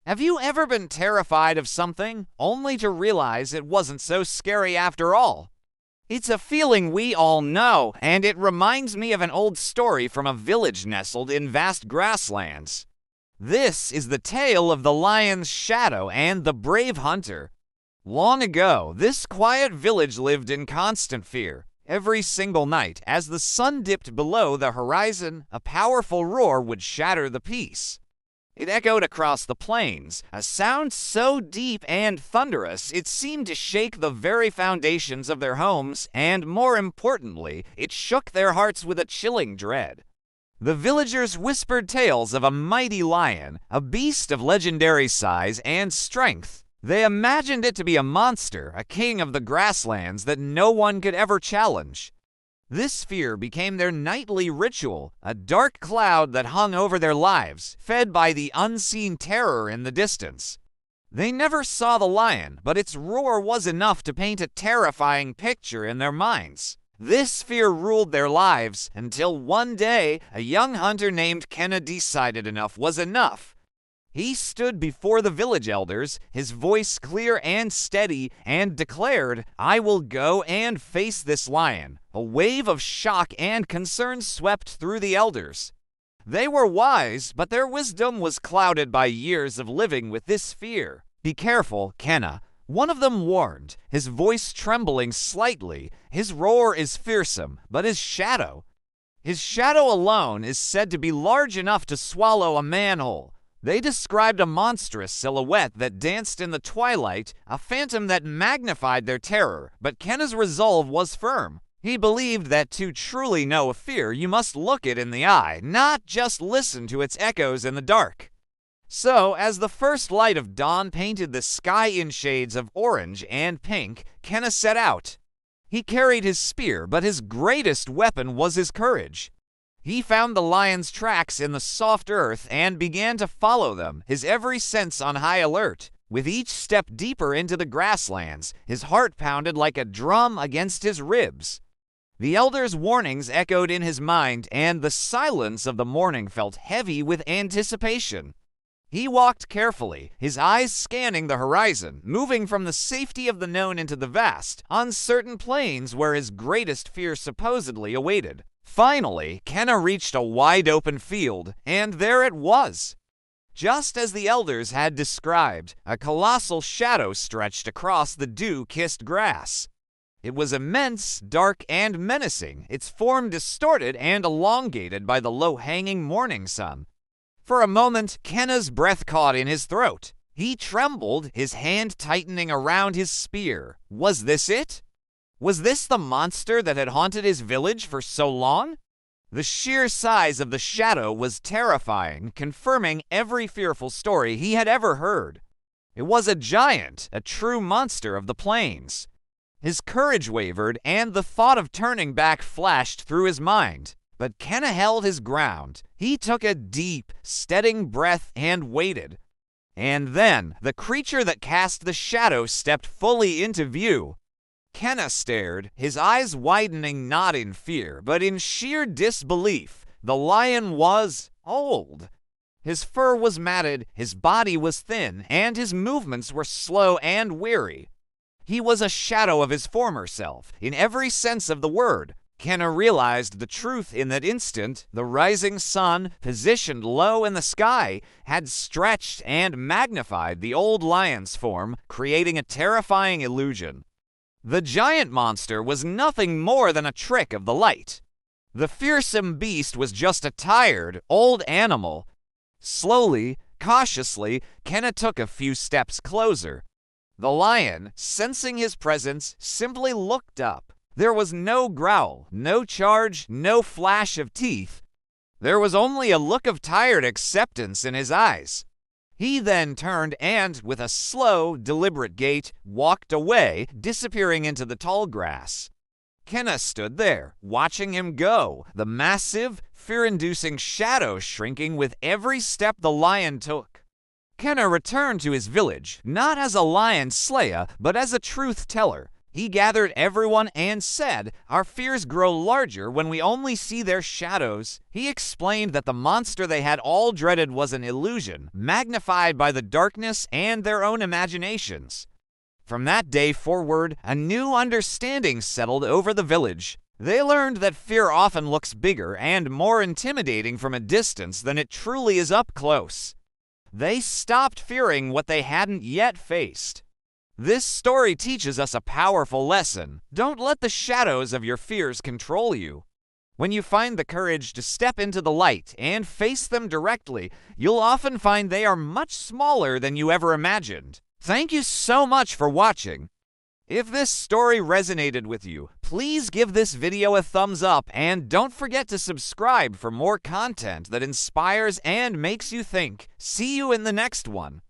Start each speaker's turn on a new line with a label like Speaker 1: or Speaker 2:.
Speaker 1: Have you ever been terrified of something, only to realize it wasn't so scary after all? It's a feeling we all know, and it reminds me of an old story from a village nestled in vast grasslands. This is the tale of the lion's shadow and the brave hunter. Long ago, this quiet village lived in constant fear. Every single night, as the sun dipped below the horizon, a powerful roar would shatter the peace. It echoed across the plains, a sound so deep and thunderous it seemed to shake the very foundations of their homes, and more importantly, it shook their hearts with a chilling dread. The villagers whispered tales of a mighty lion, a beast of legendary size and strength. They imagined it to be a monster, a king of the grasslands that no one could ever challenge. This fear became their nightly ritual, a dark cloud that hung over their lives, fed by the unseen terror in the distance. They never saw the lion, but its roar was enough to paint a terrifying picture in their minds. This fear ruled their lives until one day, a young hunter named Kenna decided enough was enough. He stood before the village elders, his voice clear and steady, and declared, "I will go and face this lion." A wave of shock and concern swept through the elders. They were wise, but their wisdom was clouded by years of living with this fear. "Be careful, Kenna," one of them warned, his voice trembling slightly. "His roar is fearsome, but his shadow alone is said to be large enough to swallow a manhole." They described a monstrous silhouette that danced in the twilight, a phantom that magnified their terror, but Kenna's resolve was firm. He believed that to truly know a fear, you must look it in the eye, not just listen to its echoes in the dark. So, as the first light of dawn painted the sky in shades of orange and pink, Kenna set out. He carried his spear, but his greatest weapon was his courage. He found the lion's tracks in the soft earth and began to follow them, his every sense on high alert. With each step deeper into the grasslands, his heart pounded like a drum against his ribs. The elders' warnings echoed in his mind, and the silence of the morning felt heavy with anticipation. He walked carefully, his eyes scanning the horizon, moving from the safety of the known into the vast, uncertain plains where his greatest fear supposedly awaited. Finally, Kenna reached a wide-open field, and there it was. Just as the elders had described, a colossal shadow stretched across the dew-kissed grass. It was immense, dark, and menacing, its form distorted and elongated by the low-hanging morning sun. For a moment, Kenna's breath caught in his throat. He trembled, his hand tightening around his spear. Was this it? Was this the monster that had haunted his village for so long? The sheer size of the shadow was terrifying, confirming every fearful story he had ever heard. It was a giant, a true monster of the plains. His courage wavered, and the thought of turning back flashed through his mind. But Kenna held his ground. He took a deep, steadying breath and waited. And then, the creature that cast the shadow stepped fully into view. Kenna stared, his eyes widening not in fear, but in sheer disbelief. The lion was old. His fur was matted, his body was thin, and his movements were slow and weary. He was a shadow of his former self, in every sense of the word. Kenna realized the truth in that instant. The rising sun, positioned low in the sky, had stretched and magnified the old lion's form, creating a terrifying illusion. The giant monster was nothing more than a trick of the light. The fearsome beast was just a tired, old animal. Slowly, cautiously, Kenna took a few steps closer. The lion, sensing his presence, simply looked up. There was no growl, no charge, no flash of teeth. There was only a look of tired acceptance in his eyes. He then turned and, with a slow, deliberate gait, walked away, disappearing into the tall grass. Kenna stood there, watching him go, the massive, fear-inducing shadow shrinking with every step the lion took. Kenna returned to his village, not as a lion slayer, but as a truth teller. He gathered everyone and said, "Our fears grow larger when we only see their shadows." He explained that the monster they had all dreaded was an illusion, magnified by the darkness and their own imaginations. From that day forward, a new understanding settled over the village. They learned that fear often looks bigger and more intimidating from a distance than it truly is up close. They stopped fearing what they hadn't yet faced. This story teaches us a powerful lesson. Don't let the shadows of your fears control you. When you find the courage to step into the light and face them directly, you'll often find they are much smaller than you ever imagined. Thank you so much for watching. If this story resonated with you, please give this video a thumbs up and don't forget to subscribe for more content that inspires and makes you think. See you in the next one.